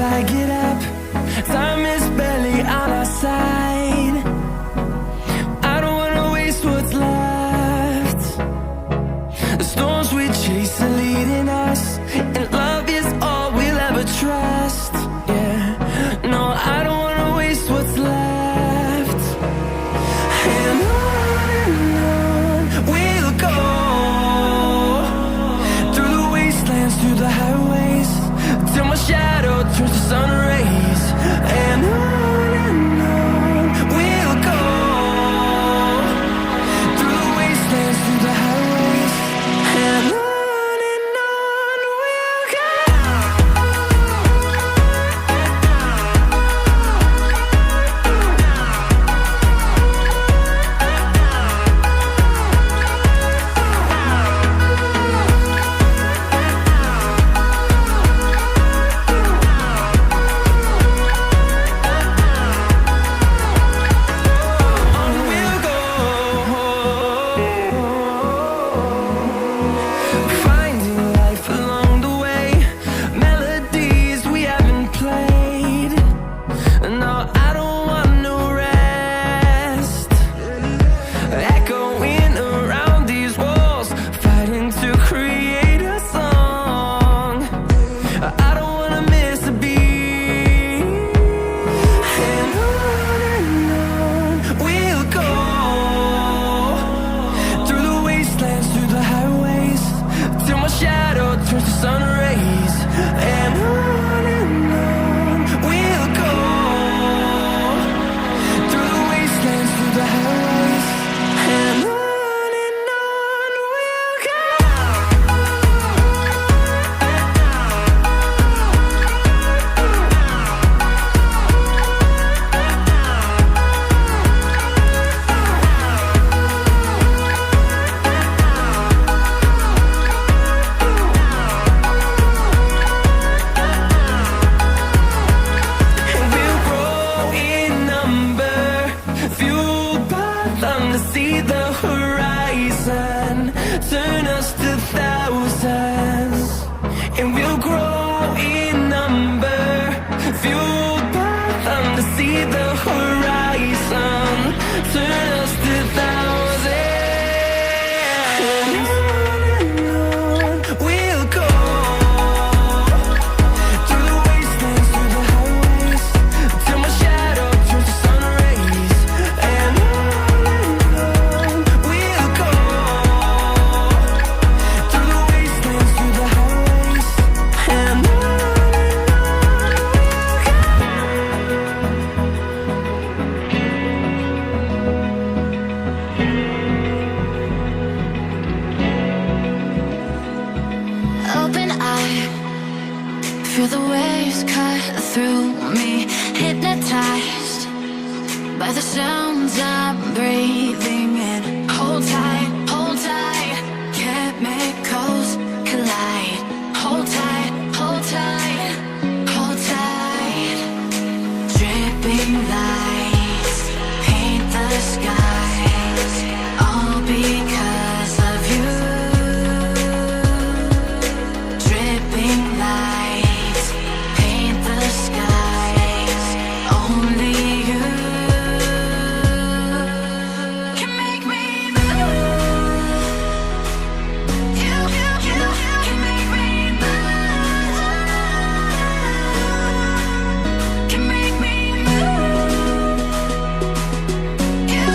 gotta get up. Time is barely on our side. I don't wanna waste what's left. The storms we chase are leading us, and love is all we'll ever trust. Yeah, no, I don't wanna waste what's left. And on we'll go, through the wastelands, through the highways, till my shadow turns to sun rays. And on we'll go, through the wastelands, through the highways, and on we'll go. Finding life along the way, melodies we haven't played. No, I don't want no rest. Echoing around these walls, fighting to create a song. I don't wanna miss a beat. And on we'll go, through the wastelands, through the highways, till my shadow turns to sun rays. And on we'll go, through the wastelands, through the highways, and on we'll go. And we'll grow in number, fueled by them to see the horizon, turn us to thousands. And we'll grow in number, fueled by them to see the horizon, turn us to thousands. And on we'll go, through the wastelands, through the highways, till my shadow turns to sun rays. And on we'll go, through the wastelands, through the highways, and on we'll go. Open eye, feel the waves cut through me, hypnotized by the sounds I'm breathing in. Hold tight, chemicals collide. Hold tight, hold tight, hold tight. Dripping lights paint the skies, all because of you. Dripping lights paint the skies, only you can make me move. You can make me move. Can make me move. You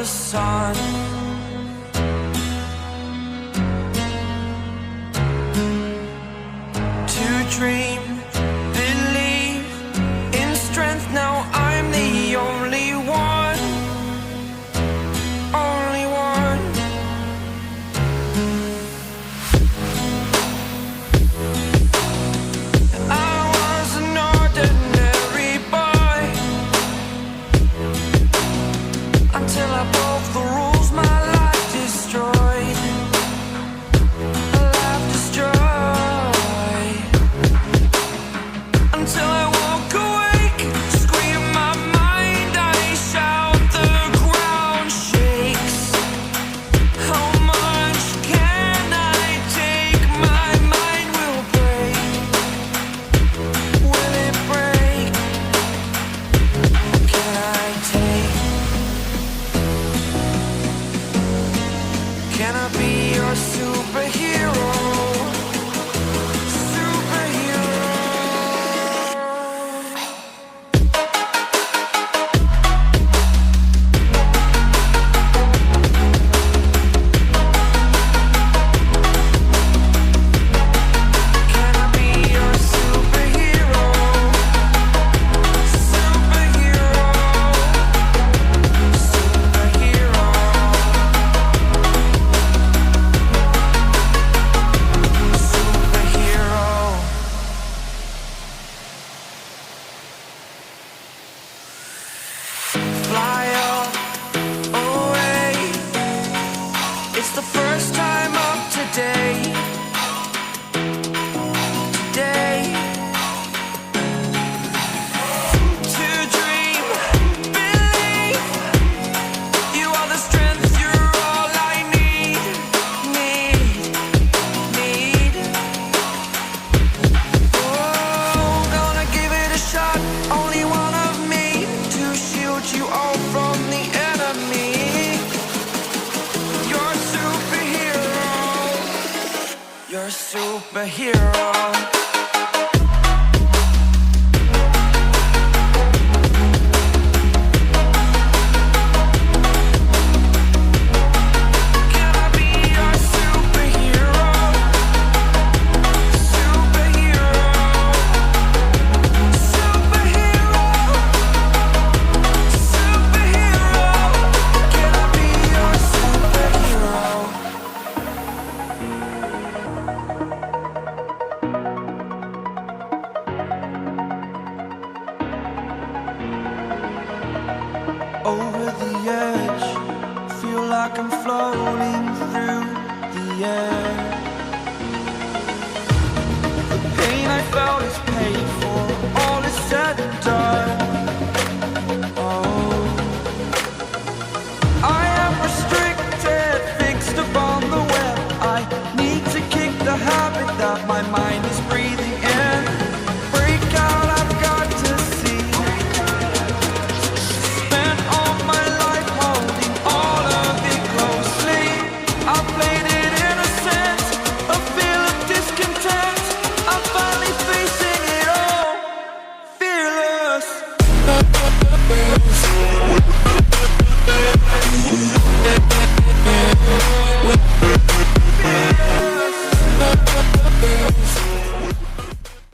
the sun. To dream, believe in strength. Now I'm the only one, only one. I was an ordinary boy until I broke the rules. My life destroyed, a life destroyed. Until I woke awake, scream my mind, I shout, the ground shakes. How much can I take? My mind will break. Will it break? Can I take? Can I be your superhero? Superhero. Can I be your superhero? Superhero. Superhero. Superhero. Fly up away. It's the first time of today. Today. To dream, believe. You are the strength, you're all I need. Need. Oh, gonna give it a shot. Only one of me to shield you all from the enemy. You're a superhero. You're a superhero. Can I be your superhero? Superhero. Superhero. Superhero. Can I be your superhero? Over the edge, feel like I'm floating through the air. The pain I felt is paid for, all is said and done. Oh, I am restricted, fixed upon the web. I need to kick the habit that my mind is breathing in. Break out, I've got to see. Spent all my life holding all of it closely. I played it innocent, a feel of discontent. I'm finally facing it all, fearless. Fearless.